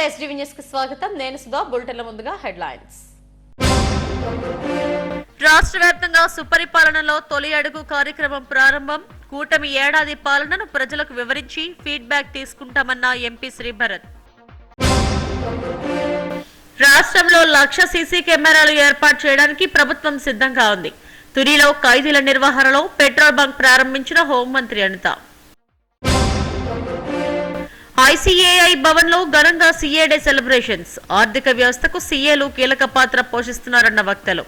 నమస్తే SDV news కి స్వాగతం. నేను సుధా. బులెటిన్ల ముందుగా హెడ్లైన్స్. రాష్ట్ర వ్యాప్తంగా సుపరిపాలనలో తొలి అడుగు కార్యక్రమం ప్రారంభం. కూటమి ఏడాది పాలనను ప్రజలకు వివరించి ఫీడ్బ్యాక్ తీసుకుంటామన్న ఎంపీ శ్రీభరత్. రాష్ట్రంలో 1,00,000 సీసీ కెమెరాలు ఏర్పాటు చేయడానికి ప్రభుత్వం సిద్ధంగా ఉంది. తునిలో ఖైదీల నిర్వహణలో పెట్రోల్ బంక్ ప్రారంభించిన హోంమంత్రి అనిత. ఐసీఏఐ భవన్ లో ఘనంగా సీఏ డే సెలబ్రేషన్స్. ఆర్థిక వ్యవస్థకు సీఏలు కీలక పాత్ర పోషిస్తున్నారన్న వక్తలు.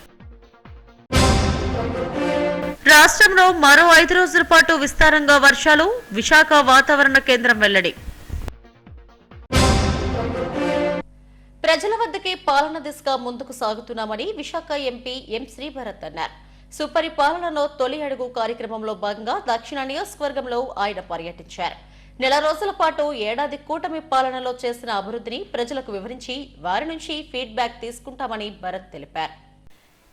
రాష్ట్రంలో మరో 5 రోజుల పాటు విస్తారంగా వర్షాలు. విశాఖ వాతావరణ కేంద్రం వెల్లడి. ప్రజల వద్దకే పాలన దిశగా ముందుకు సాగుతున్నామని విశాఖ ఎంపీ ఎం శ్రీభరత్ అన్నారు. సుపరిపాలనలో తొలి అడుగు కార్యక్రమంలో భాగంగా దక్షిణ నియోజకవర్గంలో ఆయన పర్యటించారు. నెల రోజుల పాటు ఏడాది కూటమి పాలనలో చేసిన అభివృద్ధిని ప్రజలకు వివరించి వారి నుంచి ఫీడ్బ్యాక్ తీసుకుంటామని భరత్ తెలిపారు.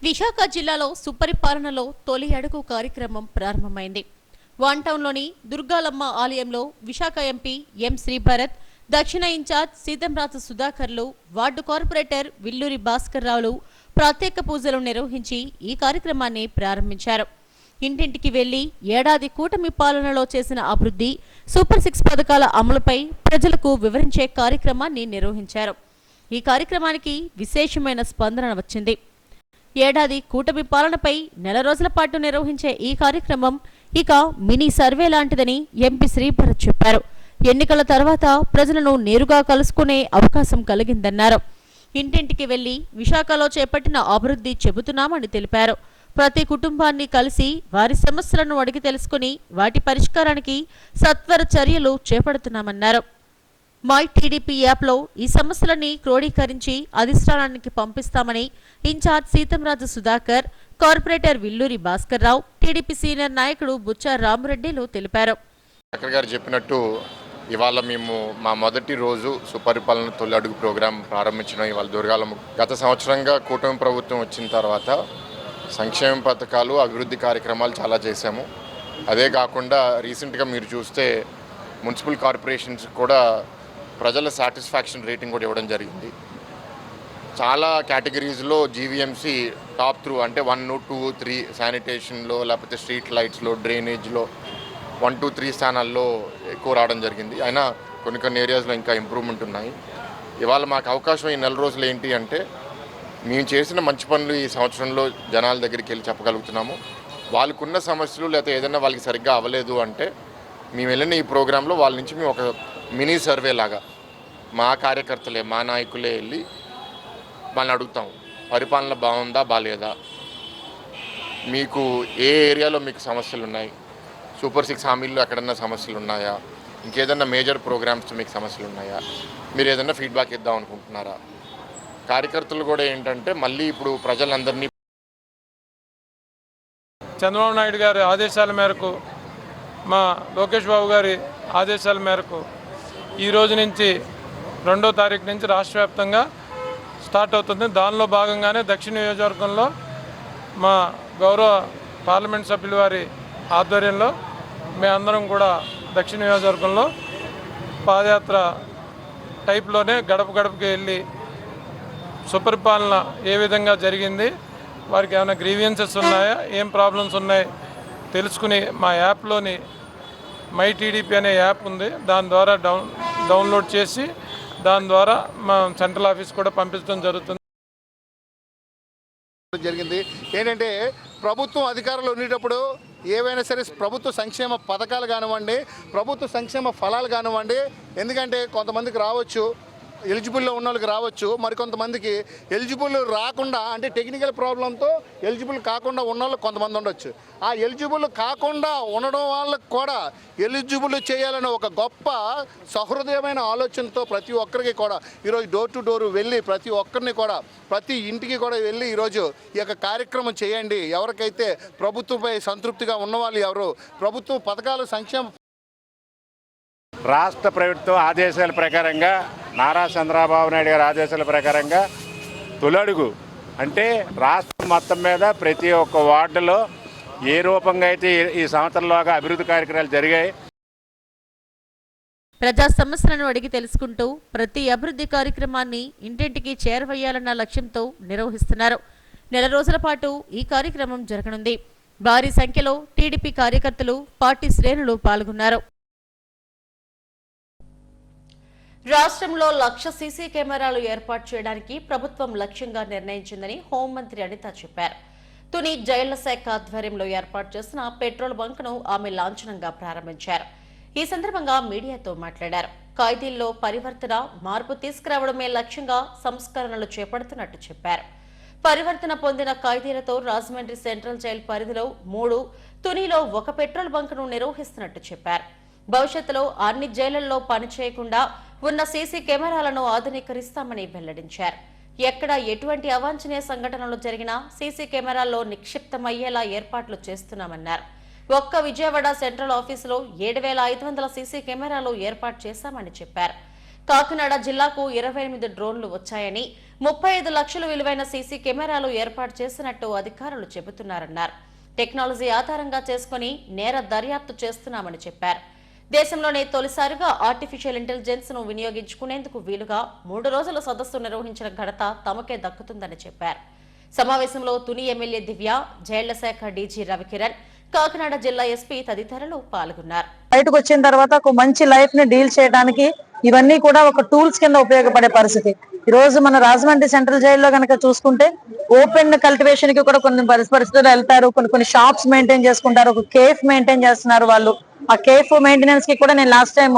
విశాఖ జిల్లాలో సుపరిపాలనలో తొలి అడుగు కార్యక్రమం ప్రారంభమైంది. వన్ టౌన్లోని దుర్గాలమ్మ ఆలయంలో విశాఖ ఎంపీ ఎం శ్రీభరత్, దక్షిణ ఇన్ఛార్జ్ సీతంరాజు సుధాకర్లు, వార్డు కార్పొరేటర్ విల్లూరి భాస్కర్ రావులు ప్రత్యేక పూజలు నిర్వహించి ఈ కార్యక్రమాన్ని ప్రారంభించారు. ఇంటింటికి వెళ్లి ఏడాది కూటమి పాలనలో చేసిన అభివృద్ధి, సూపర్ 6 పథకాల అమలుపై ప్రజలకు వివరించే కార్యక్రమాన్ని నిర్వహించారు. ఈ కార్యక్రమానికి విశేషమైన స్పందన వచ్చింది. ఏడాది కూటమి పాలనపై నెల రోజుల పాటు నిర్వహించే ఈ కార్యక్రమం ఇక మినీ సర్వే లాంటిదని ఎంపీ శ్రీభరత్ చెప్పారు. ఎన్నికల తర్వాత ప్రజలను నేరుగా కలుసుకునే అవకాశం కలిగిందన్నారు. ఇంటింటికి వెళ్లి విశాఖలో చేపట్టిన అభివృద్ధి చెబుతున్నామని తెలిపారు. ప్రతి కుటుంబాన్ని కలిసి వారి సమస్యలను అడిగి తెలుసుకుని వాటి పరిష్కారానికి సత్వర చర్యలు చేపడుతున్నామన్నారు. మై టీడీపీ యాప్లో ఈ సమస్యలని క్రోడీకరించి అధిష్టానానికి పంపిస్తామని incharge Seethamraju Sudhakar, corporator Villuri Bhaskar Rao, TDP senior నాయకుడు బుచ్చా రామరెడ్డిలు తెలిపారు. చెప్పినట్టు ఇవాళ మేము మా మొదటి రోజు సుపరిపాలన తొలి అడుగు ప్రోగ్రాం ప్రారంభించడం ఇవాళ దుర్గాలమ్మ. గత సంవత్సరంగా కూటమి ప్రభుత్వం వచ్చిన తర్వాత సంక్షేమ పథకాలు, అభివృద్ధి కార్యక్రమాలు చాలా చేశాము. అదే కాకుండా రీసెంట్గా మీరు చూస్తే మున్సిపల్ కార్పొరేషన్స్ కూడా ప్రజల సాటిస్ఫాక్షన్ రేటింగ్ కూడా ఇవ్వడం జరిగింది. చాలా కేటగిరీస్లో జీవీఎంసీ టాప్ త్రూ అంటే 1, 2, 3 శానిటేషన్లో, లేకపోతే స్ట్రీట్ లైట్స్లో, డ్రైనేజ్లో 1, 2, 3 స్థానాల్లో ఎక్కువ రావడం జరిగింది. అయినా కొన్ని ఏరియాస్లో ఇంకా ఇంప్రూవ్మెంట్ ఉన్నాయి. ఇవాళ మాకు అవకాశం ఈ నెల రోజులు ఏంటి అంటే మేము చేసిన మంచి పనులు ఈ సంవత్సరంలో జనాల దగ్గరికి వెళ్ళి చెప్పగలుగుతున్నాము. వాళ్ళకున్న సమస్యలు లేకపోతే ఏదైనా వాళ్ళకి సరిగ్గా అవ్వలేదు అంటే మేము వెళ్ళిన ఈ ప్రోగ్రాంలో వాళ్ళ నుంచి మేము ఒక మినీ సర్వే లాగా మా కార్యకర్తలే, మా నాయకులే వెళ్ళి వాళ్ళని అడుగుతాం. పరిపాలన బాగుందా, బాగాలేదా, మీకు ఏ ఏరియాలో మీకు సమస్యలు ఉన్నాయి, సూపర్ 6 హామీల్లో ఎక్కడన్నా సమస్యలు ఉన్నాయా, ఇంకేదన్నా మేజర్ ప్రోగ్రామ్స్తో మీకు సమస్యలు ఉన్నాయా, మీరు ఏదన్నా ఫీడ్బ్యాక్ ఇద్దాం అనుకుంటున్నారా. కార్యకర్తలు కూడా ఏంటంటే మళ్ళీ ఇప్పుడు ప్రజలందరినీ చంద్రబాబు నాయుడు గారి ఆదేశాల మేరకు, మా లోకేష్ బాబు గారి ఆదేశాల మేరకు ఈ రోజు నుంచి 2వ తారీఖు నుంచి రాష్ట్ర వ్యాప్తంగా స్టార్ట్ అవుతుంది. దానిలో భాగంగానే దక్షిణ నియోజకవర్గంలో మా గౌరవ పార్లమెంట్ సభ్యుల వారి ఆధ్వర్యంలో మేమందరం కూడా దక్షిణ నియోజకవర్గంలో పాదయాత్ర టైప్లోనే గడప గడపకి వెళ్ళి సుపరిపాలన ఏ విధంగా జరిగింది, వారికి ఏమైనా గ్రీవియన్సెస్ ఉన్నాయా, ఏం ప్రాబ్లమ్స్ ఉన్నాయి తెలుసుకుని మా యాప్లోని మై టీడీపీ అనే యాప్ ఉంది, దాని ద్వారా డౌన్లోడ్ చేసి దాని ద్వారా మా సెంట్రల్ ఆఫీస్ కూడా పంపించడం జరుగుతుంది. ఏంటంటే ప్రభుత్వం అధికారంలో ఉండేటప్పుడు ఏవైనా సరే ప్రభుత్వ సంక్షేమ పథకాలు కానివ్వండి, ప్రభుత్వ సంక్షేమ ఫలాలు కానివ్వండి, ఎందుకంటే కొంతమందికి రావచ్చు, ఎలిజిబుల్లో ఉన్న వాళ్ళకి రావచ్చు, మరికొంతమందికి ఎలిజిబుల్ రాకుండా అంటే టెక్నికల్ ప్రాబ్లంతో ఎలిజిబుల్ కాకుండా ఉన్న వాళ్ళు కొంతమంది ఉండొచ్చు. ఆ ఎలిజిబుల్ కాకుండా ఉండడం వాళ్ళకి కూడా ఎలిజిబుల్ చేయాలనే ఒక గొప్ప సహృదయమైన ఆలోచనతో ప్రతి ఒక్కరికి కూడా ఈరోజు డోర్ టు డోర్ వెళ్ళి ప్రతి ఒక్కరిని కూడా ప్రతి ఇంటికి కూడా వెళ్ళి ఈరోజు ఈ యొక్క కార్యక్రమం చేయండి. ఎవరికైతే ప్రభుత్వంపై సంతృప్తిగా ఉన్నవాళ్ళు ఎవరు, ప్రభుత్వ పథకాలు సంక్షేమ రాష్ట్ర ప్రభుత్వం ఆదేశాల ప్రకారంగా, నారా చంద్రబాబు నాయుడు గారి ఆదేశాల ప్రకారంగా తొలడుగు అంటే రాష్ట్రం మొత్తం మీద ప్రతి ఒక్క వార్డులో ఏ రూపంగా అయితే ఈ సంవత్సరంలోగా అభివృద్ధి కార్యక్రమాలు జరిగాయి ప్రజా సమస్యలను అడిగి తెలుసుకుంటూ ప్రతి అభివృద్ధి కార్యక్రమాన్ని ఇంటింటికి చేరవేయాలన్న లక్ష్యంతో నిర్వహిస్తున్నారు. నెల రోజుల పాటు ఈ కార్యక్రమం జరగనుంది. భారీ సంఖ్యలో టీడీపీ కార్యకర్తలు, పార్టీ శ్రేణులు పాల్గొన్నారు. రాష్ట్రంలో 1,00,000 సీసీ కెమెరాలు ఏర్పాటు చేయడానికి ప్రభుత్వం లక్ష్యంగా నిర్ణయించిందని హోంమంత్రి అనిత చెప్పారు. తుని జైళ్ల శాఖ ఆధ్వర్యంలో ఏర్పాటు చేసిన పెట్రోల్ బంక్ను ఆమె లాంఛనంగా ప్రారంభించారు. ఈ సందర్భంగా మీడియాతో మాట్లాడారు. ఖైదీల్లో పరివర్తన, మార్పు తీసుకురావడమే లక్ష్యంగా సంస్కరణలు చేపడుతున్నట్టు చెప్పారు. పరివర్తన పొందిన ఖైదీలతో రాజమండ్రి సెంట్రల్ జైలు పరిధిలో 3, తునిలో 1 పెట్రోల్ బంక్ను నిర్వహిస్తున్నట్టు చెప్పారు. భవిష్యత్తులో అన్ని జైళ్లలో పనిచేయకుండా ఉన్న సీసీ కెమెరాలను ఆధునీకరిస్తామని వెల్లడించారు. ఎక్కడ ఎటువంటి అవాంఛనీయ సంఘటనలు జరిగినా సీసీ కెమెరాల్లో నిక్షిప్తమయ్యేలా ఏర్పాట్లు చేస్తున్నామన్నారు. ఒక్క విజయవాడ సెంట్రల్ ఆఫీసులో 7,500 సీసీ కెమెరాలు ఏర్పాటు చేశామని చెప్పారు. కాకినాడ జిల్లాకు 28 డ్రోన్లు వచ్చాయని, 35 లక్షల విలువైన సీసీ కెమెరాలు ఏర్పాటు చేసినట్టు అధికారులు చెబుతున్నారన్నారు. టెక్నాలజీ ఆధారంగా చేసుకుని నేర దర్యాప్తు చేస్తున్నామని చెప్పారు. దేశంలోనే తొలిసారిగా ఆర్టిఫిషియల్ ఇంటెలిజెన్స్ ను వినియోగించుకునేందుకు వీలుగా 3 రోజుల సదస్సు నిర్వహించిన ఘనత తమకే దక్కుతుందని చెప్పారు. సమావేశంలో తుని ఎమ్మెల్యే దివ్య, జైళ్ల శాఖ డీజీ రవికిరణ్, కాకినాడ జిల్లా ఎస్పీ తదితరులు పాల్గొన్నారు. బయటకు వచ్చిన తర్వాత ఒక మంచి లైఫ్ ని డీల్ చేయడానికి ఇవన్నీ కూడా ఒక టూల్స్ కింద ఉపయోగపడే పరిస్థితి. ఈ రోజు మన రాజమండ్రి సెంట్రల్ జైల్లో కనుక చూసుకుంటే ఓపెన్ కల్టివేషన్ కి కూడా కొన్ని పరిస్థితులు వెళ్తారు. కొన్ని షాప్స్ మెయింటైన్ చేసుకుంటారు. ఒక కేఫ్ మెయింటైన్ చేస్తున్నారు వాళ్ళు. ఆ కేఫ్ మెయింటెనెన్స్ కి కూడా నేను లాస్ట్ టైం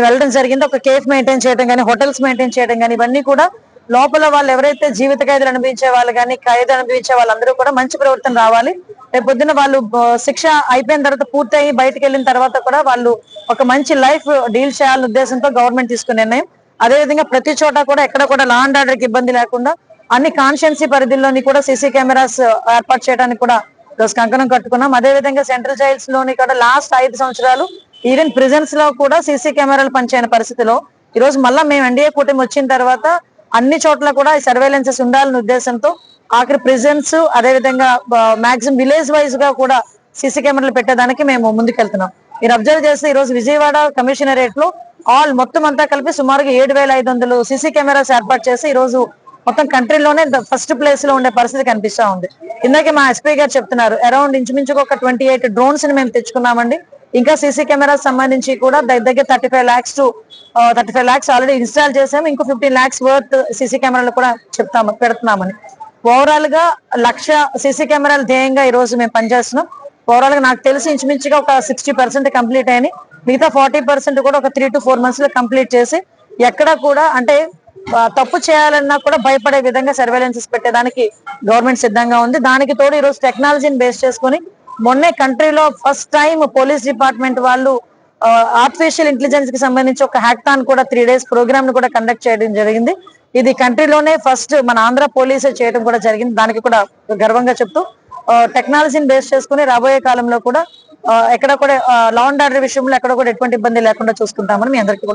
వెళ్ళడం జరిగింది. ఒక కేఫ్ మెయింటైన్ చేయడం కానీ, హోటల్స్ మెయింటైన్ చేయడం కానీ, ఇవన్నీ కూడా లోపల వాళ్ళు ఎవరైతే జీవిత ఖైదులు అనుభవించే వాళ్ళు కానీ, ఖైదు అనుభవించే వాళ్ళందరూ కూడా మంచి ప్రవర్తన రావాలి. రేపు పొద్దున వాళ్ళు శిక్ష అయిపోయిన తర్వాత పూర్తయి బయటకు వెళ్ళిన తర్వాత కూడా వాళ్ళు ఒక మంచి లైఫ్ డీల్ చేయాలనే ఉద్దేశంతో గవర్నమెంట్ తీసుకున్న నిర్ణయం. అదేవిధంగా ప్రతి చోట కూడా ఎక్కడ కూడా లా అండ్ ఆర్డర్ కి ఇబ్బంది లేకుండా అన్ని కాన్స్టిట్యున్సీ పరిధిలోని కూడా సీసీ కెమెరాస్ ఏర్పాటు చేయడానికి కూడా రోజు కంకణం కట్టుకున్నాం. అదేవిధంగా సెంట్రల్ జైల్స్ లోని కూడా లాస్ట్ 5 సంవత్సరాలు ఈవెన్ ప్రిజన్స్ లో కూడా సీసీ కెమెరాలు పనిచేయని పరిస్థితిలో ఈ రోజు మళ్ళా మేము ఎన్డీఏ కూటమి వచ్చిన తర్వాత అన్ని చోట్ల కూడా సర్వేలెన్సెస్ ఉండాలనే ఉద్దేశంతో ఆఖరి ప్రిజన్స్, అదేవిధంగా మాక్సిమం విలేజ్ వైజ్ గా కూడా సీసీ కెమెరాలు పెట్టేదానికి మేము ముందుకెళ్తున్నాం. మీరు అబ్జర్వ్ చేస్తే ఈ రోజు విజయవాడ కమిషనరేట్ లో మొత్తం అంతా కలిపి సుమారుగా 7,500 సీసీ కెమెరాస్ ఏర్పాటు చేసి ఈ రోజు మొత్తం కంట్రీలోనే ఫస్ట్ ప్లేస్ లో ఉండే పరిస్థితి కనిపిస్తా ఉంది. ఇందాకే మా ఎస్పీ గారు చెప్తున్నారు, అరౌండ్ ఇంచుమించుగా ఒక 28 డ్రోన్స్ ని మేము తెచ్చుకున్నామండి. ఇంకా సీసీ కెమెరాస్ సంబంధించి కూడా దగ్గర 35 lakhs ఆల్రెడీ ఇన్స్టాల్ చేసాము. ఇంకో 15 lakhs వర్త్ సీసీ కెమెరాలు కూడా పెడుతున్నామని. ఓవరాల్ గా 1,00,000 సీసీ కెమెరాలు ధ్యేయంగా ఈ రోజు మేము పనిచేస్తున్నాం. ఓవరాల్ గా నాకు తెలిసి ఇంచుమించుగా ఒక 60% కంప్లీట్ అయినాయి. మిగతా 40% కూడా ఒక 3 to 4 months లో కంప్లీట్ చేసి ఎక్కడ కూడా అంటే తప్పు చేయాలన్నా కూడా భయపడే విధంగా సర్వేలెన్సెస్ పెట్టేదానికి గవర్నమెంట్ సిద్ధంగా ఉంది. దానికి తోడు ఈ రోజు టెక్నాలజీని బేస్ చేసుకుని మొన్నే కంట్రీలో ఫస్ట్ టైం పోలీస్ డిపార్ట్మెంట్ వాళ్ళు ఆర్టిఫిషియల్ ఇంటెలిజెన్స్ కి సంబంధించి ఒక హ్యాక్థాన్ కూడా 3 days ప్రోగ్రామ్ ను కూడా కండక్ట్ చేయడం జరిగింది. ఇది కంట్రీలోనే ఫస్ట్ మన ఆంధ్ర పోలీసే చేయడం కూడా జరిగింది. దానికి కూడా గర్వంగా చెప్తూ టెక్నాలజీని బేస్ చేసుకుని రాబోయే కాలంలో కూడా ఎక్కడ కూడా లా అండ్ ఆర్డర్ విషయంలో ఎక్కడ కూడా ఎటువంటి ఇబ్బంది లేకుండా చూసుకుంటామని మీ అందరికీ.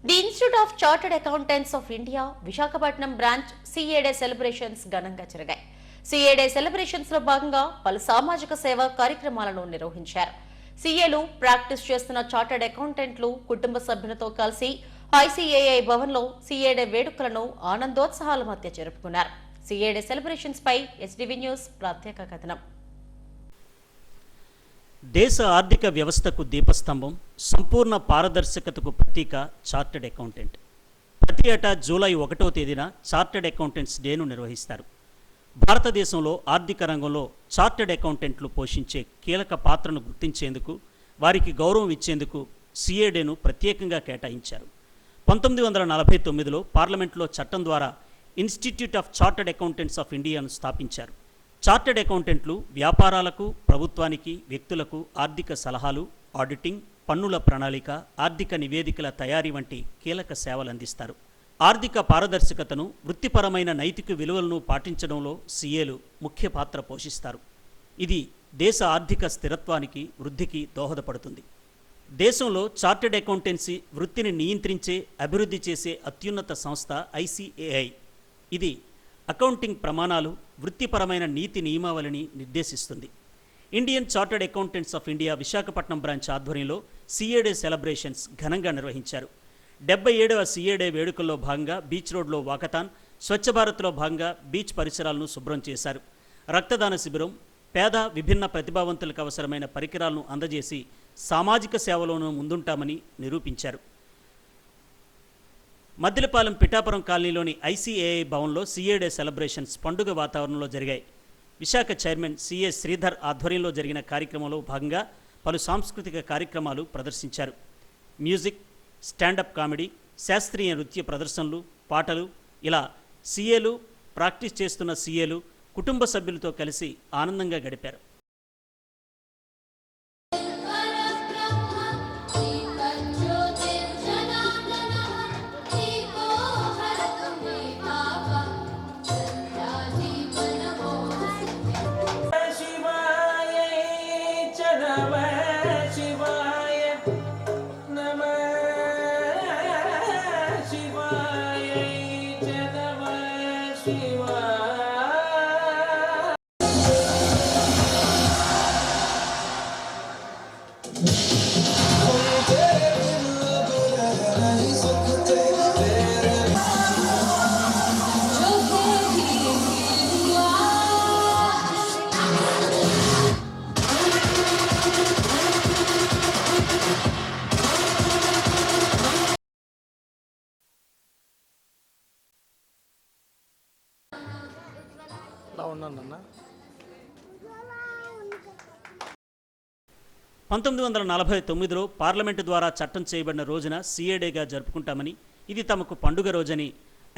The institute of chartered accountants of India Visakhapatnam branch CA celebrations ఘనంగా జరిగాయి. CA సెలబ్రేషన్స్ లో భాగంగా పలు సామాజిక సేవా కార్యక్రమాలను నిర్వహించారు. CAలు ప్రాక్టీస్ చేస్తున్న చార్టర్డ్ అకౌంటెంట్లు కుటుంబ సభ్యులతో కలిసి ICAI భవన్ లో CA వేడుకలను ఆనందోత్సాహాల మధ్య జరుపుకున్నారు. CA సెలబ్రేషన్స్ పై SDV న్యూస్ ప్రత్యేక కథనం. దేశ ఆర్థిక వ్యవస్థకు దీపస్తంభం, సంపూర్ణ పారదర్శకతకు ప్రతీక చార్టర్డ్ అకౌంటెంట్. ప్రతి ఏటా జూలై 1వ తేదీన చార్టర్డ్ అకౌంటెంట్స్ డేను నిర్వహిస్తారు. భారతదేశంలో ఆర్థిక రంగంలో చార్టర్డ్ అకౌంటెంట్లు పోషించే కీలక పాత్రను గుర్తించేందుకు, వారికి గౌరవం ఇచ్చేందుకు CA డేను ప్రత్యేకంగా కేటాయించారు. 1949లో పార్లమెంట్లో చట్టం ద్వారా institute of chartered accountants of ఇండియాను స్థాపించారు. చార్టర్డ్ అకౌంటెంట్లు వ్యాపారాలకు, ప్రభుత్వానికి, వ్యక్తులకు ఆర్థిక సలహాలు, ఆడిటింగ్, పన్నుల ప్రణాళిక, ఆర్థిక నివేదికల తయారీ వంటి కీలక సేవలు అందిస్తారు. ఆర్థిక పారదర్శకతను, వృత్తిపరమైన నైతిక విలువలను పాటించడంలో CAలు ముఖ్య పాత్ర పోషిస్తారు. ఇది దేశ ఆర్థిక స్థిరత్వానికి, వృద్ధికి దోహదపడుతుంది. దేశంలో చార్టర్డ్ అకౌంటెన్సీ వృత్తిని నియంత్రించే, అభివృద్ధి చేసే అత్యున్నత సంస్థ ICAI. ఇది అకౌంటింగ్ ప్రమాణాలు, వృత్తిపరమైన నీతి నియమావళిని నిర్దేశిస్తుంది. Indian chartered accountants of India Visakhapatnam branch ఆధ్వర్యంలో సిఏ డే సెలబ్రేషన్స్ ఘనంగా నిర్వహించారు. 77వ సిఏ డే వేడుకల్లో భాగంగా బీచ్ రోడ్లో వాకథాన్, స్వచ్ఛ భారత్లో భాగంగా బీచ్ పరిసరాలను శుభ్రం చేశారు. రక్తదాన శిబిరం, పేద విభిన్న ప్రతిభావంతులకు అవసరమైన పరికరాలను అందజేసి సామాజిక సేవలోనూ ముందుంటామని నిరూపించారు. మద్దిలపాలెం పిఠాపురం కాలనీలోని ఐసీఏఐ భవన్లో సిఏ డే సెలబ్రేషన్స్ పండుగ వాతావరణంలో జరిగాయి. విశాఖ చైర్మన్ సిఏ శ్రీధర్ ఆధ్వర్యంలో జరిగిన కార్యక్రమంలో భాగంగా పలు సాంస్కృతిక కార్యక్రమాలు ప్రదర్శించారు. మ్యూజిక్, స్టాండప్ కామెడీ, శాస్త్రీయ నృత్య ప్రదర్శనలు, పాటలు, ఇలా సిఏలు, ప్రాక్టీస్ చేస్తున్న సిఏలు కుటుంబ సభ్యులతో కలిసి ఆనందంగా గడిపారు. అలా ఉన్నానన్నా. 1949లో పార్లమెంటు ద్వారా చట్టం చేయబడిన రోజున సిఏ డేగా జరుపుకుంటామని, ఇది తమకు పండుగ రోజని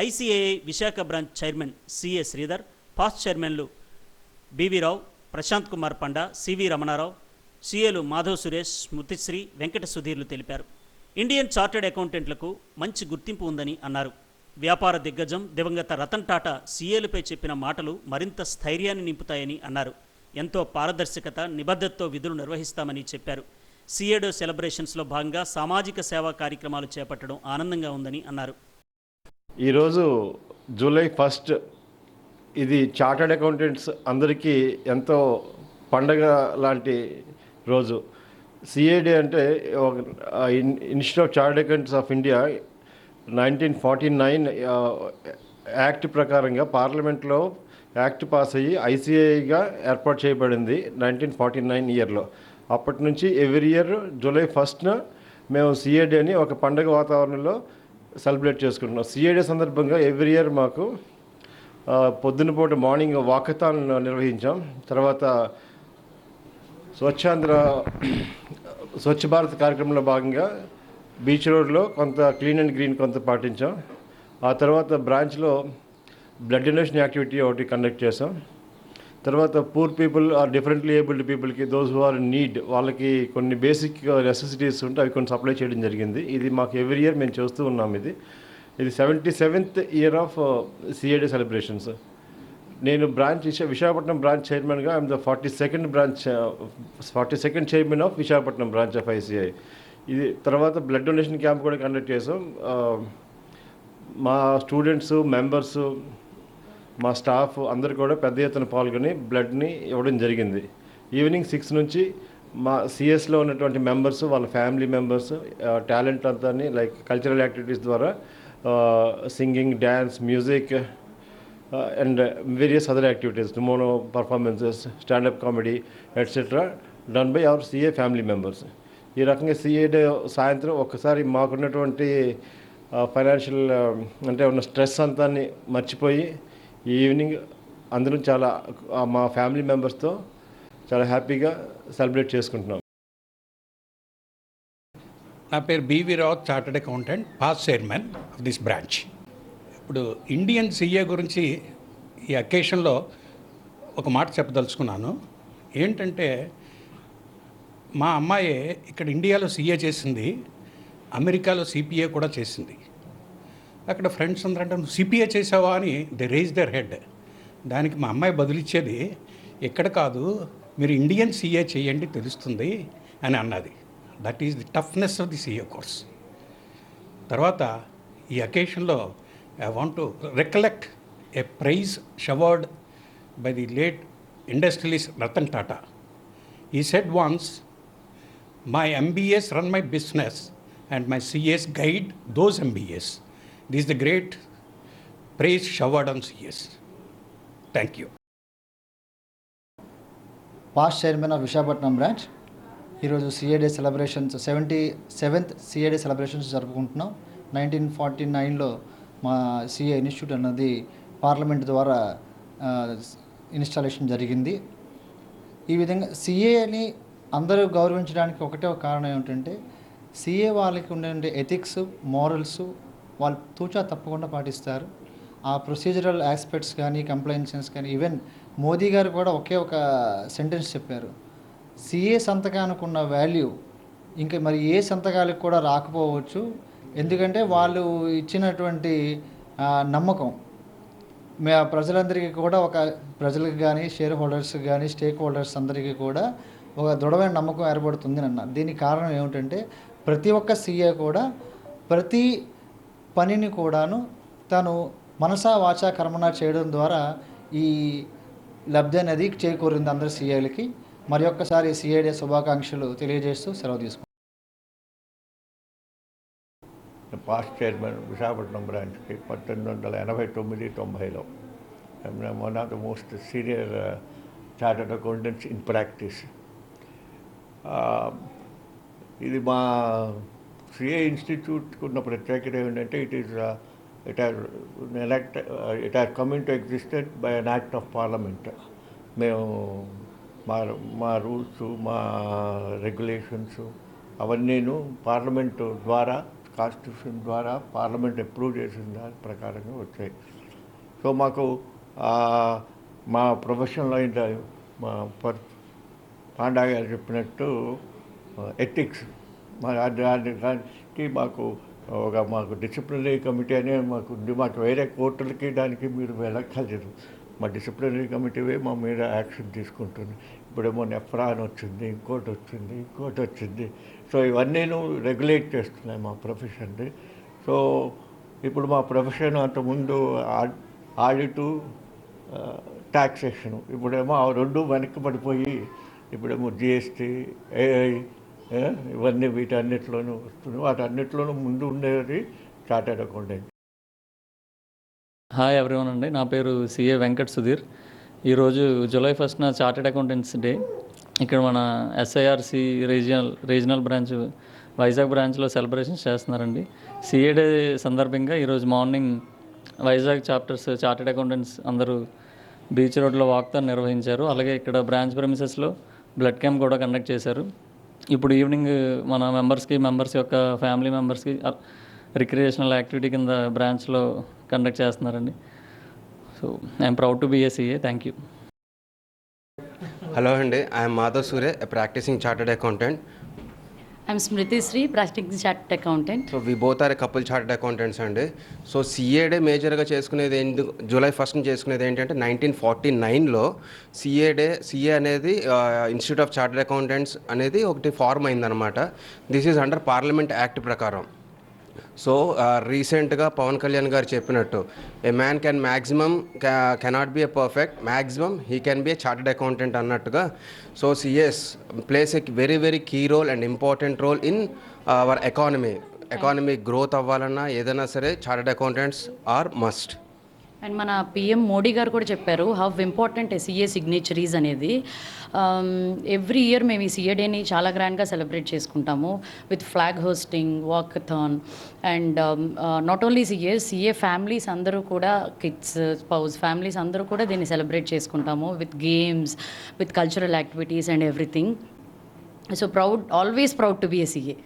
ICAI Visakha branch chairman CA Sridhar, past చైర్మన్లు బివి రావు, ప్రశాంత్ కుమార్ పండా, సివి రమణారావు, సిఏలు మాధవ్ సురేష్, స్మృతిశ్రీ, వెంకట సుధీర్లు తెలిపారు. ఇండియన్ చార్టర్డ్ అకౌంటెంట్లకు మంచి గుర్తింపు ఉందని అన్నారు. వ్యాపార దిగ్గజం దివంగత రతన్ టాటా సీఏలపై చెప్పిన మాటలు మరింత స్థైర్యాన్ని నింపుతాయని అన్నారు. ఎంతో పారదర్శకత, నిబద్ధతతో విధులు నిర్వహిస్తామని చెప్పారు. సిఏడో సెలబ్రేషన్స్లో భాగంగా సామాజిక సేవా కార్యక్రమాలు చేపట్టడం ఆనందంగా ఉందని అన్నారు. ఈరోజు జూలై 1 ఇది చార్టర్డ్ అకౌంటెంట్స్ అందరికీ ఎంతో పండగ లాంటి రోజు. సిఏడి అంటే institute of chartered accountants of India 1949 act ప్రకారంగా పార్లమెంట్లో యాక్ట్ పాస్ అయ్యి ఐసీఐగా ఏర్పాటు చేయబడింది 1949 ఇయర్లో. అప్పటి నుంచి ఎవ్రీ ఇయర్ జూలై 1న మేము సిఏడి అని ఒక పండగ వాతావరణంలో సెలబ్రేట్ చేసుకుంటున్నాం. సిఏడి సందర్భంగా ఎవ్రీ ఇయర్ మాకు పొద్దున పూట మార్నింగ్ వాకథాన్ నిర్వహించాం. తర్వాత స్వచ్ఛ భారత్ కార్యక్రమంలో భాగంగా బీచ్ రోడ్లో కొంత క్లీన్ అండ్ గ్రీన్ కొంత పాటించాం. ఆ తర్వాత బ్రాంచ్లో బ్లడ్ డొనేషన్ యాక్టివిటీ ఒకటి కండక్ట్ చేసాం. తర్వాత poor people are differently abled పీపుల్కి, those who are in need, వాళ్ళకి కొన్ని బేసిక్ నెసెసిటీస్ ఉంటే అవి కొన్ని సప్లై చేయడం జరిగింది. ఇది మాకు ఎవ్రీ ఇయర్ మేము చేస్తూ ఉన్నాం. ఇది 77th year of CAD celebrations. నేను విశాఖపట్నం బ్రాంచ్ చైర్మన్గా I'm the 42nd chairman of Visakhapatnam branch of ICI. ఇది తర్వాత బ్లడ్ డొనేషన్ క్యాంప్ కూడా కండక్ట్ చేసాం. మా స్టూడెంట్స్, మెంబర్స్, మా స్టాఫ్ అందరు కూడా పెద్ద ఎత్తున పాల్గొని బ్లడ్ని ఇవ్వడం జరిగింది. ఈవినింగ్ 6 నుంచి మా సిఎస్లో ఉన్నటువంటి మెంబర్స్, వాళ్ళ ఫ్యామిలీ మెంబర్స్, టాలెంట్ అంతా లైక్ కల్చరల్ యాక్టివిటీస్ ద్వారా singing, dance, music and various other activities, mono performances, stand up comedy etcetera done by our CA family members. ఈ రకంగా సిఏ డే సాయంత్రం ఒక్కసారి మాకున్నటువంటి ఫైనాన్షియల్ అంటే ఉన్న స్ట్రెస్ అంతా మర్చిపోయి ఈవినింగ్ అందరం చాలా మా ఫ్యామిలీ మెంబర్స్తో చాలా హ్యాపీగా సెలబ్రేట్ చేసుకుంటున్నాం. నా పేరు B V Rao, chartered accountant, past chairman of this branch. ఇప్పుడు ఇండియన్ సిఏ గురించి ఈ అకేషన్లో ఒక మాట చెప్పదలుచుకున్నాను. ఏంటంటే మా అమ్మాయి ఇక్కడ ఇండియాలో సిఏ చేసింది, అమెరికాలో సిపిఏ కూడా చేసింది. అక్కడ ఫ్రెండ్స్ అందరూ అంటే నువ్వు సిపిఏ చేసావా అని దే రేజ్ దర్ హెడ్. దానికి మా అమ్మాయి బదులిచ్చేది, ఎక్కడ కాదు మీరు ఇండియన్ సిఏ చేయండి తెలుస్తుంది అని అన్నది. That is the toughness of the CA course. తర్వాత ఈ అకేషన్లో I want to recollect a prize showered by the late industrialist Ratan Tata. He said once, my MBAs run my business and my CAs guide those MBAs. This is the great praise showered on CAs. Thank you. Past chairman of Visakhapatnam branch. ఈరోజు CA day celebrations 77th CA day celebrations జరుపుకుంటున్నాం. 1949లో మా CA institute అన్నది parliament ద్వారా installation జరిగింది. ఈ విధంగా సిఏని అందరూ గౌరవించడానికి ఒకటే ఒక కారణం ఏమిటంటే సిఏ వాళ్ళకి ఉండే ఎథిక్స్, మోరల్స్ వాళ్ళు తూచా తప్పకుండా పాటిస్తారు. ఆ ప్రొసీజరల్ ఆస్పెక్ట్స్ కానీ, కంప్లైన్సెస్ కానీ, ఈవెన్ మోదీ గారు కూడా ఒకే ఒక సెంటెన్స్ చెప్పారు, సిఏ సంతకానికి ఉన్న వాల్యూ ఇంకా మరి ఏ సంతకాలకు కూడా రాకపోవచ్చు. ఎందుకంటే వాళ్ళు ఇచ్చినటువంటి నమ్మకం ప్రజలందరికీ కూడా, ఒక ప్రజలకు కానీ, షేర్ హోల్డర్స్కి కానీ, స్టేక్ హోల్డర్స్ అందరికీ కూడా ఒక దృఢమైన నమ్మకం ఏర్పడుతుంది అన్న. దీనికి కారణం ఏమిటంటే ప్రతి ఒక్క సీఏ కూడా ప్రతి పనిని కూడాను తను మనసా వాచా కర్మణ చేయడం ద్వారా ఈ లబ్ధి అనేది చేకూరింది అందరి సీఏలకి. మరి ఒక్కసారి సిఏ డే శుభాకాంక్షలు తెలియజేస్తూ సెలవు తీసుకుంటాం. పాస్ట్ చైర్మన్ విశాఖపట్నం బ్రాంచ్కి 1989-90లో one of the most senior chartered accountants in practice. ఇది మా సిఏ ఇన్స్టిట్యూట్కి ఉన్న ప్రత్యేకత ఏమిటంటే it has come into existence by an act of parliament. మేము మా రూల్స్, మా రెగ్యులేషన్స్ అవన్నీను పార్లమెంటు ద్వారా, కాన్స్టిట్యూషన్ ద్వారా పార్లమెంట్ అప్రూవ్ చేసిన దాని ప్రకారంగా వచ్చాయి. సో మాకు మా ప్రొఫెషన్లో మా పాండా గారు చెప్పినట్టు ఎథిక్స్ దానికి మాకు డిసిప్లినరీ కమిటీ అనే మాకు వేరే కోర్టులకి దానికి మీరు వెళ్ళక్కర్లేదు. మా డిసిప్లినరీ కమిటీవే మా మీద యాక్షన్ తీసుకుంటుంది. ఇప్పుడేమో నెఫ్రా అని వచ్చింది, ఇంకోటి వచ్చింది. సో ఇవన్నీ రెగ్యులేట్ చేస్తున్నాయి మా ప్రొఫెషన్ని. సో ఇప్పుడు మా ప్రొఫెషన్ అంతకుముందు ఆడిటు, ట్యాక్సేషను, ఇప్పుడేమో ఆ రెండు వెనక్కి పడిపోయి ఇప్పుడేమో జిఎస్టీ, ఏఐ ఇవన్నీ వీటన్నిటిలోనూ వస్తుంది. వాటన్నిటిలోనూ ముందు ఉండేది చార్టర్డ్ అకౌంటెంట్. హాయ్ ఎవ్రీవన్ అండి, నా పేరు సిఏ వెంకట్ సుధీర్. ఈరోజు July 1st chartered accountants day. ఇక్కడ మన ఎస్ఐఆర్సి రీజనల్ బ్రాంచ్ వైజాగ్ బ్రాంచ్లో సెలబ్రేషన్స్ చేస్తున్నారండి. సిఏ డే సందర్భంగా ఈరోజు మార్నింగ్ వైజాగ్ చార్టర్డ్ అకౌంటెంట్స్ అందరూ బీచ్ రోడ్లో వాక్థాన్ నిర్వహించారు. అలాగే ఇక్కడ బ్రాంచ్ ప్రెమిసెస్లో బ్లడ్ క్యాంప్ కూడా కండక్ట్ చేశారు. ఇప్పుడు ఈవినింగ్ మన మెంబర్స్ యొక్క ఫ్యామిలీ మెంబర్స్కి రిక్రియేషనల్ యాక్టివిటీ కింద బ్రాంచ్లో కండక్ట్ చేస్తున్నారండి. So I'm proud to be a CA. Thank you. Hello అండి, I'm Madhav Sure, practising chartered accountant. I'm Smruthi Sri, practising chartered accountant. So we both are couple chartered accountants అండి. So CA day మేజర్గా చేసుకునేది July 1st చేసుకునేది ఏంటంటే 1949లో CA అనేది institute of chartered accountants అనేది ఒకటి ఫార్మ్ అయిందనమాట. This is under parliament act ప్రకారం. సో రీసెంట్గా పవన్ కళ్యాణ్ గారు చెప్పినట్టు a man cannot be a perfect, maximum he can be a chartered accountant అన్నట్టుగా. So CS plays a very very key role and important role in our economy growth అవ్వాలన్నా ఏదైనా సరే chartered accountants are must. And మన PM Modi గారు కూడా చెప్పారు how important CA సిగ్నేచరీస్ అనేది. Every year మేము ఈ సిఏ డేని చాలా గ్రాండ్గా సెలబ్రేట్ చేసుకుంటాము with flag hosting, walkathon and not only CA families అందరూ కూడా, కిడ్స్, స్పౌస్ ఫ్యామిలీస్ అందరూ కూడా దీన్ని సెలబ్రేట్ చేసుకుంటాము with games, with cultural activities and everything. So always proud to be a CA.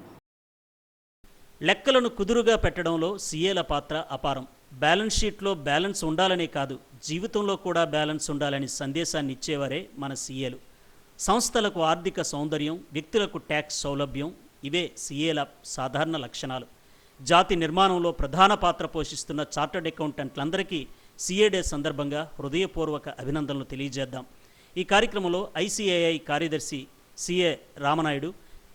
లెక్కలను కుదురుగా పెట్టడంలో సీఏల పాత్ర అపారం. బ్యాలెన్స్ షీట్లో బ్యాలెన్స్ ఉండాలనే కాదు, జీవితంలో కూడా బ్యాలెన్స్ ఉండాలని సందేశాన్ని ఇచ్చేవారే మన సీఏలు. సంస్థలకు ఆర్థిక సౌందర్యం, వ్యక్తులకు ట్యాక్స్ సౌలభ్యం, ఇవే సీఏల సాధారణ లక్షణాలు. జాతి నిర్మాణంలో ప్రధాన పాత్ర పోషిస్తున్న చార్టర్డ్ అకౌంటెంట్లందరికీ సీఏ డే సందర్భంగా హృదయపూర్వక అభినందనలు తెలియజేద్దాం. ఈ కార్యక్రమంలో ఐసీఏఐ కార్యదర్శి సిఏ రామనాయుడు,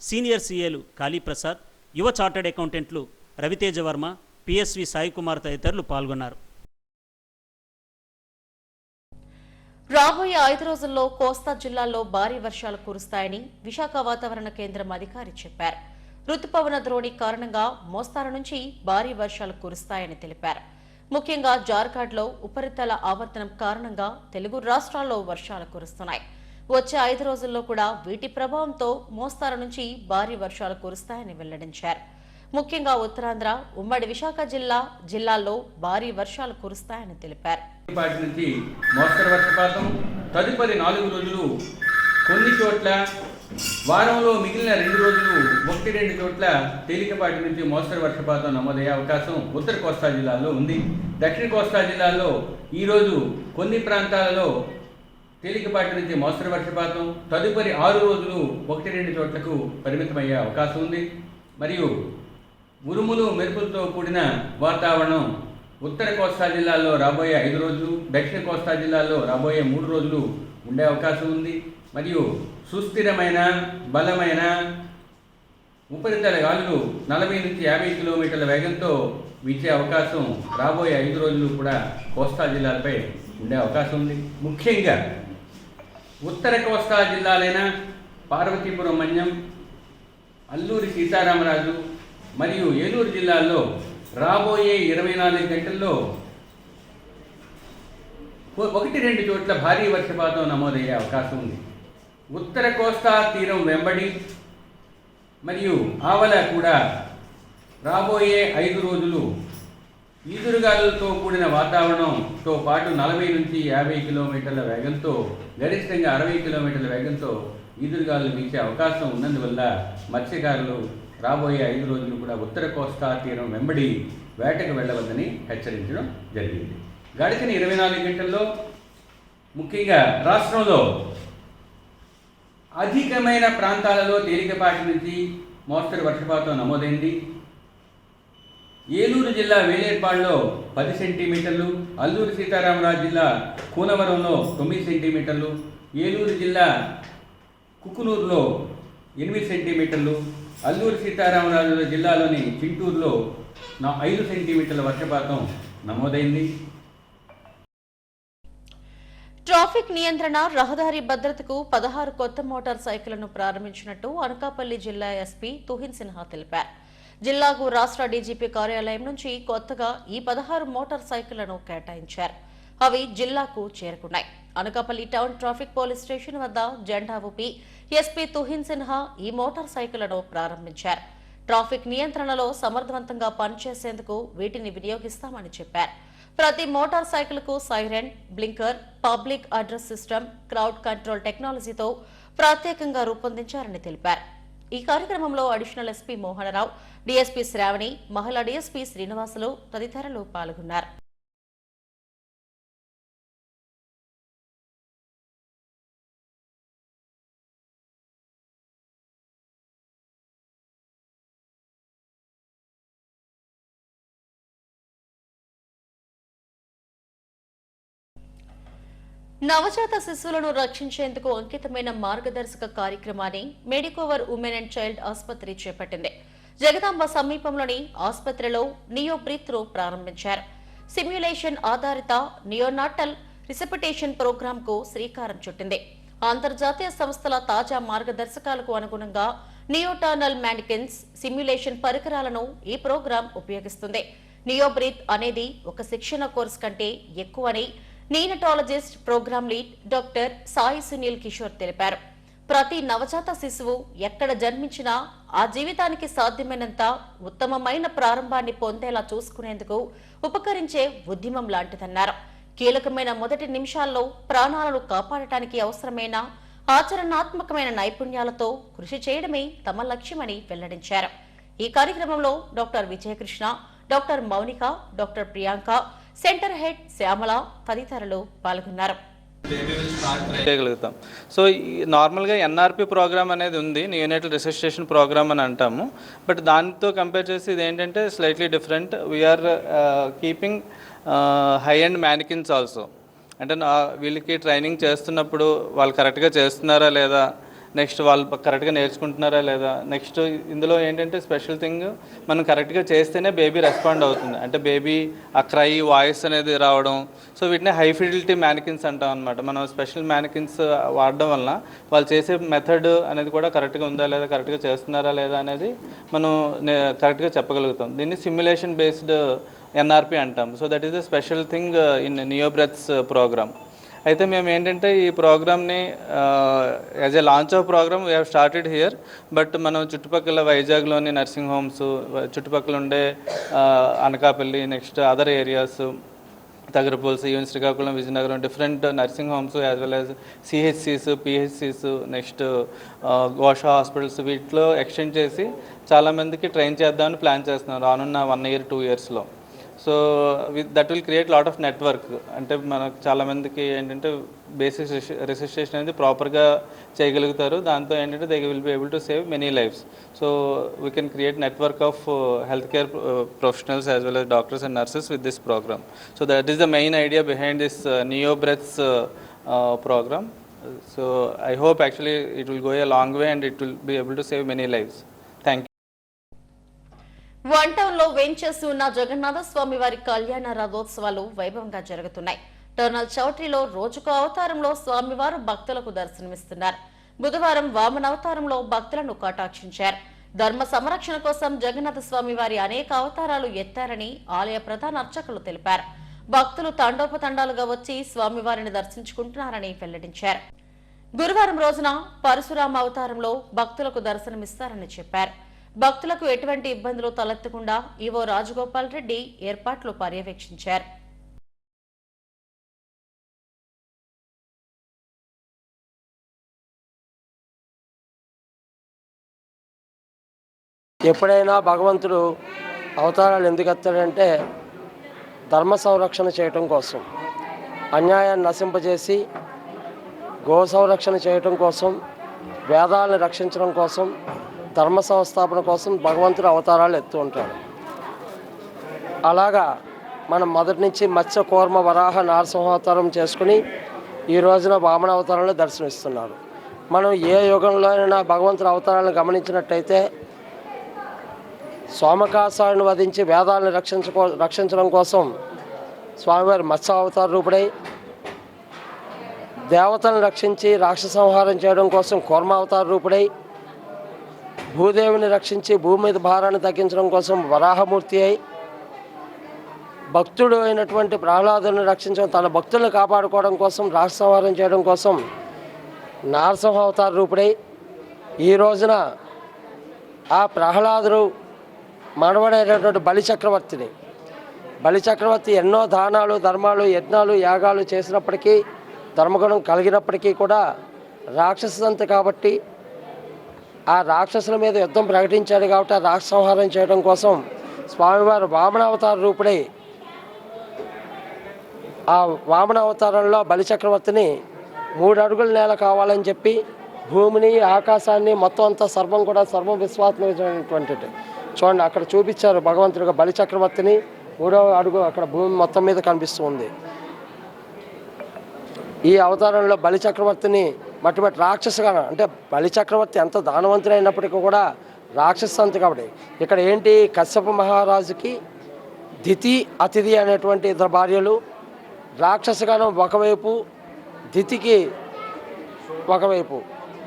సీనియర్ సీఏలు కాళీప్రసాద్, యువ చార్టర్డ్ అకౌంటెంట్లు రవితేజ వర్మ, పిఎస్వి సాయి కుమార్ తదితరులు పాల్గొన్నారు. రాబోయే 5 రోజుల్లో కోస్తా జిల్లాల్లో భారీ వర్షాలు కురుస్తాయని విశాఖ వాతావరణ కేంద్రం అధికారి చెప్పారు. రుతుపవన ద్రోణి కారణంగా మోస్తారు నుంచి భారీ వర్షాలు కురుస్తాయని తెలిపారు. ముఖ్యంగా జార్ఖండ్లో ఉపరితల ఆవర్తనం కారణంగా తెలుగు రాష్ట్రాల్లో వర్షాలు కురుస్తున్నాయి. వచ్చే 5 రోజుల్లో కూడా వీటి ప్రభావంతో మోస్తారు నుంచి భారీ వర్షాలు కురుస్తాయని వెల్లడించారు. ముఖ్యంగా ఉత్తరాంధ్ర, ఉమ్మడి విశాఖ జిల్లాల్లో భారీ వర్షాలు కురుస్తాయని తెలిపారు. నుంచి మోస్తరు వర్షపాతం తదుపరి 4 రోజులు కొన్ని చోట్ల, వారంలో మిగిలిన 2 రోజులు 1-2 చోట్ల తేలికపాటి నుంచి మోస్తరు వర్షపాతం నమోదయ్యే అవకాశం ఉత్తర కోస్తా జిల్లాలో ఉంది. దక్షిణ కోస్తా జిల్లాలో ఈరోజు కొన్ని ప్రాంతాలలో తేలికపాటి నుంచి మోస్తరు వర్షపాతం, తదుపరి 6 రోజులు 1-2 చోట్లకు పరిమితమయ్యే అవకాశం ఉంది. మరియు ఉరుములు మెరుపులతో కూడిన వాతావరణం ఉత్తర కోస్తా జిల్లాలో రాబోయే 5 రోజులు, దక్షిణ కోస్తా జిల్లాలో రాబోయే 3 రోజులు ఉండే అవకాశం ఉంది. మరియు సుస్థిరమైన బలమైన ఉపరితల గాలులు 40 నుంచి 50 కిలోమీటర్ల వేగంతో వీచే అవకాశం రాబోయే 5 రోజులు కూడా కోస్తా జిల్లాలపై ఉండే అవకాశం ఉంది. ముఖ్యంగా ఉత్తర కోస్తా జిల్లాలైన పార్వతీపురం మన్యం, అల్లూరి సీతారామరాజు మరియు ఏలూరు జిల్లాల్లో రాబోయే 24 గంటల్లో 1-2 చోట్ల భారీ వర్షపాతం నమోదయ్యే అవకాశం ఉంది. ఉత్తర కోస్తా తీరం వెంబడి మరియు ఆవల కూడా రాబోయే 5 రోజులు ఈదురుగాలులతో కూడిన వాతావరణంతో పాటు 40 నుంచి 50 కిలోమీటర్ల వేగంతో, గరిష్టంగా 60 కిలోమీటర్ల వేగంతో ఈదురుగాలులు వీచే అవకాశం ఉన్నందువల్ల మత్స్యకారులు రాబోయే 5 రోజులు కూడా ఉత్తర కోస్తా తీరం వెంబడి వేటకు వెళ్ళవద్దని హెచ్చరించడం జరిగింది. గడిచిన 24 గంటల్లో ముఖ్యంగా రాష్ట్రంలో అధికమైన ప్రాంతాలలో తేలికపాటి నుంచి మోస్తరు వర్షపాతం నమోదైంది. ఏలూరు జిల్లా వేలేర్పాడులో 10 సెంటీమీటర్లు, అల్లూరి సీతారామరాజు జిల్లా కూనవరంలో 9 సెంటీమీటర్లు, ఏలూరు జిల్లా కుకునూరులో 8 సెంటీమీటర్లు, అల్లూరి సీతారామరాజు జిల్లాలోని చింటూరులో 5 సెంటీమీటర్ల వర్షపాతం నమోదైంది. ట్రాఫిక్ నియంత్రణ, రహదారి భద్రతకు 16 కొత్త మోటార్ సైకిళ్లను ప్రారంభించినట్టు అనకాపల్లి జిల్లా ఎస్పీ తుహిన్ సిన్హా తెలిపారు. జిల్లాకు రాష్ట్ర డీజీపీ కార్యాలయం నుంచి కొత్తగా ఈ 16 మోటార్ సైకిళ్లను కేటాయించారు. అవి జిల్లాకు చేరుకున్నాయి. Anakapalli town traffic police station వద్ద జెండా ఊపి ఎస్పీ తుహిన్ సిన్హా ఈ మోటార్ సైకిళ్లను ప్రారంభించారు. ట్రాఫిక్ నియంత్రణలో సమర్థవంతంగా పనిచేసేందుకు వీటిని వినియోగిస్తామని చెప్పారు. ప్రతి మోటార్ సైకిల్ కు siren, blinker, public address system, crowd control టెక్నాలజీతో ప్రత్యేకంగా రూపొందించారని తెలిపారు. ఈ కార్యక్రమంలో additional SP Mohanarao, DSP Sravani, మహిళా డీఎస్పీ శ్రీనివాసులు తదితరులు పాల్గొన్నారు. నవజాత శిశువులను రక్షించేందుకు అంకితమైన మార్గదర్శక కార్యక్రమాన్ని మెడికోవర్ ఉమెన్ అండ్ చైల్డ్ ఆసుపత్రి చేపట్టింది. జగదాంబ సమీపంలోని ఆసుపత్రిలో నియోబ్రీత్ ను ప్రారంభించారు. సిమ్యులేషన్ ఆధారిత నియోనాటల్ రిసెప్టేషన్ ప్రోగ్రామ్ కు శ్రీకారం చుట్టింది. అంతర్జాతీయ సంస్థల తాజా మార్గదర్శకాలకు అనుగుణంగా నియోటానల్ మ్యానికిన్స్ సిమ్యులేషన్ పరికరాలను ఈ ప్రోగ్రాం ఉపయోగిస్తుంది. నియోబ్రీత్ అనేది ఒక శిక్షణ కోర్సు కంటే ఎక్కువని neonatologist program lead doctor Sai Sunil Kishore తెలిపారు. ప్రతి నవజాత శిశువు ఎక్కడ జన్మించినా ఆ జీవితానికి సాధ్యమైనంత ఉత్తమమైన ప్రారంభాన్ని పొందేలా చూసుకునేందుకు ఉపకరించే ఉద్యమం లాంటిదన్నారు. కీలకమైన మొదటి నిమిషాల్లో ప్రాణాలను కాపాడటానికి అవసరమైన ఆచరణాత్మకమైన నైపుణ్యాలతో కృషి చేయడమే తమ లక్ష్యమని వెల్లడించారు. ఈ కార్యక్రమంలో doctor Vijayakrishna, doctor Mounika, doctor Priyanka, centre head Shyamala తదితరులు పాల్గొన్నారు. చేయగలుగుతాం. సో నార్మల్గా ఎన్ఆర్పి ప్రోగ్రామ్ అనేది ఉంది, నియోనేటల్ రిసెసిటేషన్ ప్రోగ్రామ్ అని అంటాము. బట్ దానితో కంపేర్ చేసి ఇది ఏంటంటే slightly different. We're keeping high and manikins also. అంటే వీళ్ళకి ట్రైనింగ్ చేస్తున్నప్పుడు వాళ్ళు కరెక్ట్గా చేస్తున్నారా లేదా, నెక్స్ట్ వాళ్ళు కరెక్ట్గా నేర్చుకుంటున్నారా లేదా. నెక్స్ట్ ఇందులో ఏంటంటే స్పెషల్ థింగ్, మనం కరెక్ట్గా చేస్తేనే బేబీ రెస్పాండ్ అవుతుంది. అంటే బేబీ ఆ క్రై వాయిస్ అనేది రావడం. సో వీటిని హై ఫిడిలిటీ మ్యానికిన్స్ అంటాం అనమాట. మనం స్పెషల్ మ్యానికిన్స్ వాడడం వలన వాళ్ళు చేసే మెథడ్ అనేది కూడా కరెక్ట్గా ఉందా లేదా, కరెక్ట్గా చేస్తున్నారా లేదా అనేది మనం కరెక్ట్గా చెప్పగలుగుతాం. దీన్ని సిమ్యులేషన్ బేస్డ్ NRP అంటాం. So that is the special thing in NeoBreaths program. అయితే మేము ఏంటంటే ఈ ప్రోగ్రామ్ని as a launch of program we have started here. But మనం చుట్టుపక్కల వైజాగ్లోని నర్సింగ్ హోమ్స్, చుట్టుపక్కల ఉండే అనకాపల్లి, నెక్స్ట్ అదర్ ఏరియాస్, తగరపూల్స్, even Srikakulam, Vizianagaram, different nursing homes as well as CHCs, PHCs, next Gosha hospitals, వీటిలో ఎక్స్టెండ్ చేసి చాలామందికి ట్రైన్ చేద్దామని ప్లాన్ చేస్తున్నాం రానున్న 1 year 2 yearsలో. So that will create lot of network. అంటే మనకు చాలామందికి ఏంటంటే బేసిక్ రిజిస్ట్రేషన్ అనేది ప్రాపర్గా చేయగలుగుతారు. దాంతో ఏంటంటే they will be able to save many lifes. So we can create network of health care professionals as well as doctors and nurses with this program. So that is the main idea behind this NeoBreaths program. So I hope actually it will go a long way and it will be able to save many lives. Thank you. One టౌన్లో వెంచేసి ఉన్న జగన్నాథ స్వామి వారి కళ్యాణ రథోత్సవాలు వైభవంగా జరుగుతున్నాయి. టర్నల్ చౌట్రీలో రోజుకు అవతారంలో స్వామివారు భక్తులకు దర్శనమిస్తున్నారు. బుధవారం వామన అవతారంలో భక్తులను కటాక్షించారు. ధర్మ సంరక్షణ కోసం జగన్నాథ స్వామి వారి అనేక అవతారాలు ఎత్తారని ఆలయ ప్రధాన అర్చకులు తెలిపారు. భక్తులు తండోపతండాలుగా వచ్చి స్వామివారిని దర్శించుకుంటున్నారని వెల్లడించారు. గురువారం రోజున పరశురామ అవతారంలో భక్తులకు దర్శనమిస్తారని చెప్పారు. భక్తులకు ఎటువంటి ఇబ్బందులు తలెత్తకుండా ఈవో రాజగోపాల్ రెడ్డి ఏర్పాట్లు పర్యవేక్షించారు. ఎప్పుడైనా భగవంతుడు అవతారాలు ఎందుకు ఎత్తాడంటే ధర్మ సంరక్షణ చేయటం కోసం, అన్యాయాన్ని నశింపజేసి గో సంరక్షణ చేయటం కోసం, వేదాలను రక్షించడం కోసం, ధర్మ సంస్థాపన కోసం భగవంతుడు అవతారాలు ఎత్తు ఉంటాడు. అలాగా మనం మొదటి నుంచి మత్స్య కూర్మ వరాహ నారసింహావతారం చేసుకుని ఈ రోజున వామన అవతారంలో దర్శనమిస్తున్నారు. మనం ఏ యుగంలో అయినా భగవంతుడి అవతారాలను గమనించినట్టయితే సోమకాసురుని వధించి వేదాలను రక్షించడం కోసం స్వామివారి మత్స్య అవతార రూపుడై, దేవతలను రక్షించి రాక్షస సంహారం చేయడం కోసం కూర్మ అవతార రూపుడై, భూదేవిని రక్షించి భూమి మీద భారాన్ని తగ్గించడం కోసం వరాహమూర్తి అయి, భక్తుడు అయినటువంటి ప్రహ్లాదుని రక్షించడం, తన భక్తులను కాపాడుకోవడం కోసం రాక్షస సంహారం చేయడం కోసం నారసింహ అవతార రూపుడై, ఈ రోజున ఆ ప్రహ్లాదుడు మనవడైనటువంటి బలిచక్రవర్తి ఎన్నో దానాలు, ధర్మాలు, యజ్ఞాలు, యాగాలు చేసినప్పటికీ, ధర్మగుణం కలిగినప్పటికీ కూడా రాక్షసంత కాబట్టి ఆ రాక్షసుల మీద యుద్ధం ప్రకటించాడు. కాబట్టి ఆ రాక్షస సంహారం చేయడం కోసం స్వామివారు వామన అవతార రూపుడై ఆ వామన అవతారంలో బలిచక్రవర్తిని 3 అడుగుల నేల కావాలని చెప్పి భూమిని, ఆకాశాన్ని మొత్తం అంతా సర్వం విశ్వాసమైనటువంటిది. చూడండి, అక్కడ చూపించారు భగవంతుడిగా బలిచక్రవర్తిని 3వ అడుగు అక్కడ భూమి మొత్తం మీద కనిపిస్తూ ఉంది. ఈ అవతారంలో బలిచక్రవర్తిని మట్టుబట్టి రాక్షసుగా, అంటే బలిచక్రవర్తి ఎంత దానవంతుడైనప్పటికీ కూడా రాక్షసంత కాబట్టి ఇక్కడ ఏంటి, కశ్యప మహారాజుకి దితి, అతిథి అనేటువంటి 2 భార్యలు, రాక్షసగానం ఒకవైపు, దితికి ఒకవైపు,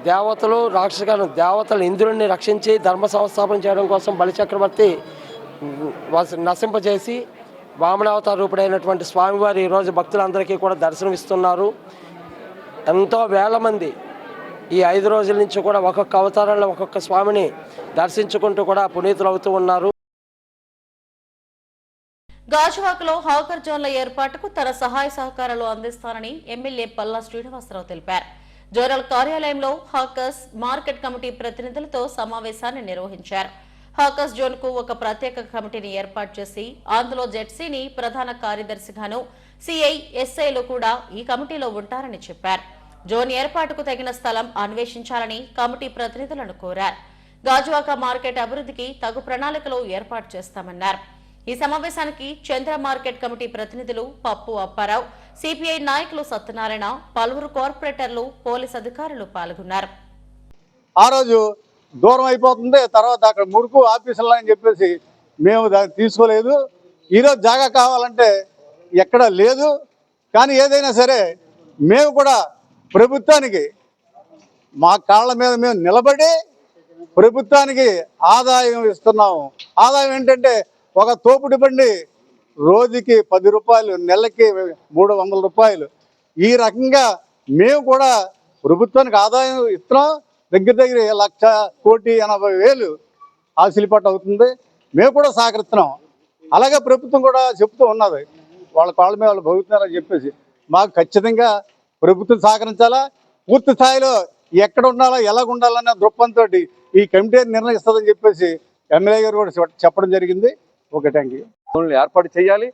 దేవతలు రాక్షసగానం. దేవతలు ఇంద్రుడిని రక్షించి ధర్మ సంస్థాపన చేయడం కోసం బలిచక్రవర్తి నశింపజేసి వామనావతార రూపుడైనటువంటి స్వామివారి ఈరోజు భక్తులందరికీ కూడా దర్శనమిస్తున్నారు. ఎంతో వేల మంది ఈ 5 రోజుల నుంచి కూడా ఒక్కొక్క అవతారంలో ఒక్కొక్క స్వామిని దర్శించుకుంటూ కూడా పునీతులు అవుతూ ఉన్నారు. గాజువాకలో హాకర్ జోన్ల ఏర్పాటుకు తన సహాయ సహకారాలు అందిస్తానని ఎమ్మెల్యే పల్లా శ్రీనివాసరావు తెలిపారు. జోనల్ కార్యాలయంలో హాకర్స్ మార్కెట్ కమిటీ ప్రతినిధులతో సమావేశాన్ని నిర్వహించారు. హాకర్స్ జోన్ కు ఒక ప్రత్యేక కమిటీని ఏర్పాటు చేసి అందులో జెడ్సీని ప్రధాన కార్యదర్శిగాను, సిఐ, ఎస్ఐలు కూడా ఈ కమిటీలో ఉంటారని చెప్పారు. జోన్ ఏర్పాటుకు తగిన స్థలం అన్వేషించాలని కమిటీ ప్రతినిధులను కోరారు. గాజువాక మార్కెట్ అభివృద్ధికి తగు ప్రణాళికలు ఏర్పాటు చేస్తామన్నారు. ఈ సమావేశానికి చంద్ర మార్కెట్ కమిటీ ప్రతినిధులు పప్పు అప్పారావు, సిపిఐ నాయకులు సత్యనారాయణ, పలువురు కార్పొరేటర్లు, పోలీస్ అధికారులు పాల్గొన్నారు. ఆ రోజు దూరం అయిపోతుంది. తర్వాత అక్కడ మురుకు ఆఫీసులు అని చెప్పేసి మేము దాన్ని తీసుకోలేదు. ఈరోజు జాగా కావాలంటే ఎక్కడ లేదు. కానీ ఏదైనా సరే మేము కూడా ప్రభుత్వానికి మా కాళ్ళ మీద మేము నిలబడి ప్రభుత్వానికి ఆదాయం ఇస్తున్నాము. ఆదాయం ఏంటంటే ఒక తోపుడు బండి రోజుకి 10 రూపాయలు, నెలకి 300 రూపాయలు. ఈ రకంగా మేము కూడా ప్రభుత్వానికి ఆదాయం ఇస్తున్నాం. దగ్గర 1,80,000 ఆశీలిపట్టు అవుతుంది. మేము కూడా సహకరిస్తున్నాం. అలాగే ప్రభుత్వం కూడా చెప్తూ ఉన్నది వాళ్ళ కాళ్ళ మీద వాళ్ళు భరుగుతున్నారని చెప్పేసి. మాకు ఖచ్చితంగా ప్రభుత్వం సహకరించాలా, పూర్తి స్థాయిలో ఎక్కడ ఉండాలా, ఎలాగ ఉండాలన్న దృక్పథంతో ఈ కమిటీ నిర్ణయిస్తుందని చెప్పేసి ఎమ్మెల్యే గారు కూడా చెప్పడం జరిగింది. Okay, thank you. ఏర్పాటు చేయాలి.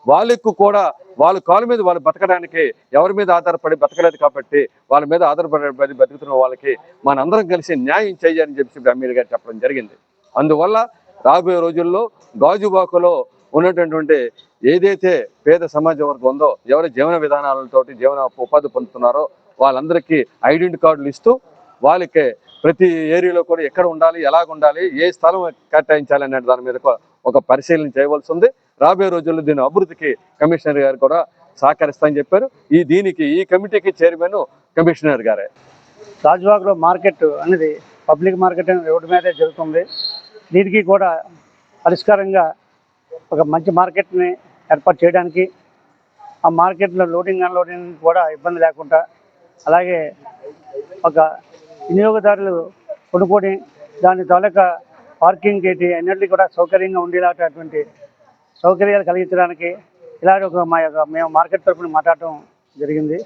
వాళ్ళకు కూడా వాళ్ళ కాళ్ళ మీద వాళ్ళు బతకడానికి ఎవరి మీద ఆధారపడి బతకలేదు కాబట్టి వాళ్ళ మీద ఆధారపడి బతుకుతున్న వాళ్ళకి మనందరం కలిసి న్యాయం చేయాలని చెప్పి ఎమ్మెల్యే గారు చెప్పడం జరిగింది. అందువల్ల రాబోయే రోజుల్లో గాజువాకలో ఉన్నటువంటి ఏదైతే పేద సమాజ వర్గం ఉందో, ఎవరి జీవన విధానాలతోటి జీవన ఉపాధి పొందుతున్నారో వాళ్ళందరికీ ఐడెంటిటీ కార్డులు ఇస్తూ వాళ్ళకి ప్రతి ఏరియాలో కూడా ఎక్కడ ఉండాలి, ఎలాగ ఉండాలి, ఏ స్థలం కేటాయించాలి అనే దాని మీద ఒక పరిశీలన చేయవలసి ఉంది. రాబోయే రోజుల్లో దీని అభివృద్ధికి కమిషనర్ గారు కూడా సహకరిస్తామని చెప్పారు. ఈ కమిటీకి చైర్మన్ కమిషనర్ గారే. గాజువాకలో మార్కెట్ అనేది పబ్లిక్ మార్కెట్ రోడ్డు మీదే జరుగుతుంది. దీనికి కూడా పరిష్కారంగా ఒక మంచి మార్కెట్ని ఏర్పాటు చేయడానికి, ఆ మార్కెట్లో లోడింగ్ అన్లోడింగ్ కూడా ఇబ్బంది లేకుండా, అలాగే ఒక వినియోగదారులు కొనుక్కొని దాని తాలూకా పార్కింగ్ గేట్ అన్నింటినీ కూడా సౌకర్యంగా ఉండేలాంటి సౌకర్యాలు కలిగించడానికి ఇలాంటి మేము మార్కెట్ తరఫున మాట్లాడటం జరిగింది.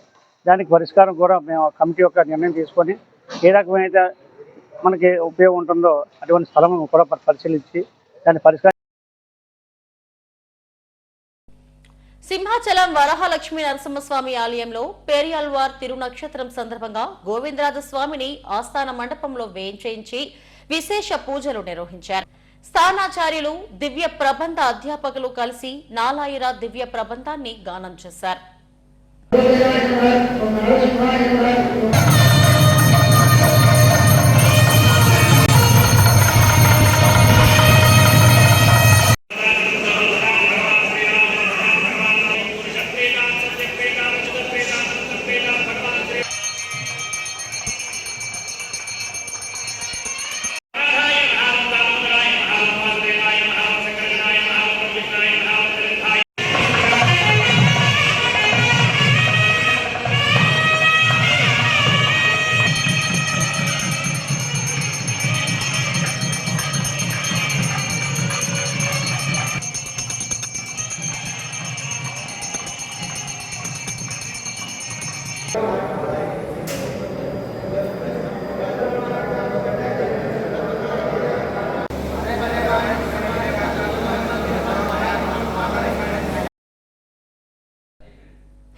దానికి పరిష్కారం కూడా మేము కమిటీ యొక్క నిర్ణయం తీసుకొని ఏ రకమైన మనకి ఉపయోగం ఉంటుందో అటువంటి స్థలం కూడా పరిశీలించి దాని పరిష్కారం. సింహాచలం వరహాలక్ష్మీ నరసింహస్వామి ఆలయంలో పేరియాల్వార్ తిరునక్షత్రం సందర్భంగా గోవిందరాజస్వామిని ఆస్థాన మండపంలో వేయించేయించి విశేష పూజలు నిర్వహించారు. స్థానాచార్యులు, దివ్య ప్రబంధ అధ్యాపకులు కలిసి నాలాయిర దివ్య ప్రబంధాన్ని గానం చేశారు.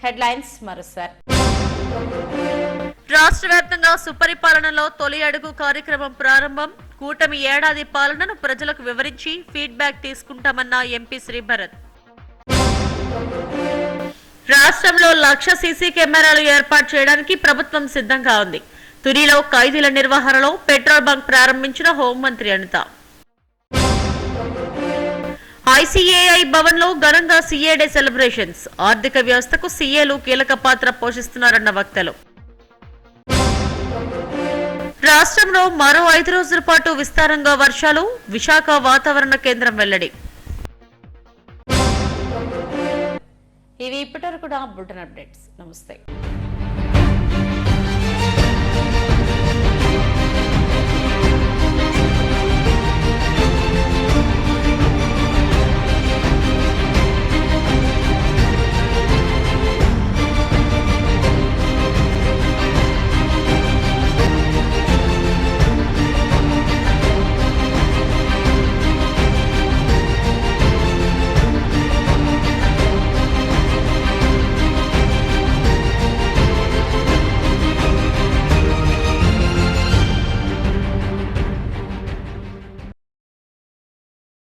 హెడ్లైన్స్ మరోసారి. రాష్ట్ర వ్యాప్తంగా సుపరిపాలనలో తొలి అడుగు కార్యక్రమం ప్రారంభం. కూటమి ఏడాది పాలనను ప్రజలకు వివరించి ఫీడ్బ్యాక్ తీసుకుంటామన్న ఎంపీ శ్రీభరత్. రాష్ట్రంలో 1,00,000 సీసీ కెమెరాలు ఏర్పాటు చేయడానికి ప్రభుత్వం సిద్ధంగా ఉంది. తునిలో ఖైదీల నిర్వహణలో పెట్రోల్ బంక్ ప్రారంభించిన హోంమంత్రి అనిత. ఐసీఏఐ భవన్ లో ఘనంగా సీఏ డే సెలబ్రేషన్స్. ఆర్థిక వ్యవస్థకు సీఏలు కీలక పాత్ర పోషిస్తున్నారన్న వక్తలు. రాష్ట్రంలో మరో 5 రోజుల పాటు విస్తారంగా వర్షాలు. విశాఖ వాతావరణ కేంద్రం వెల్లడి. ఇవి ఇప్పటివరకు బులెటిన్ అప్డేట్స్. నమస్తే.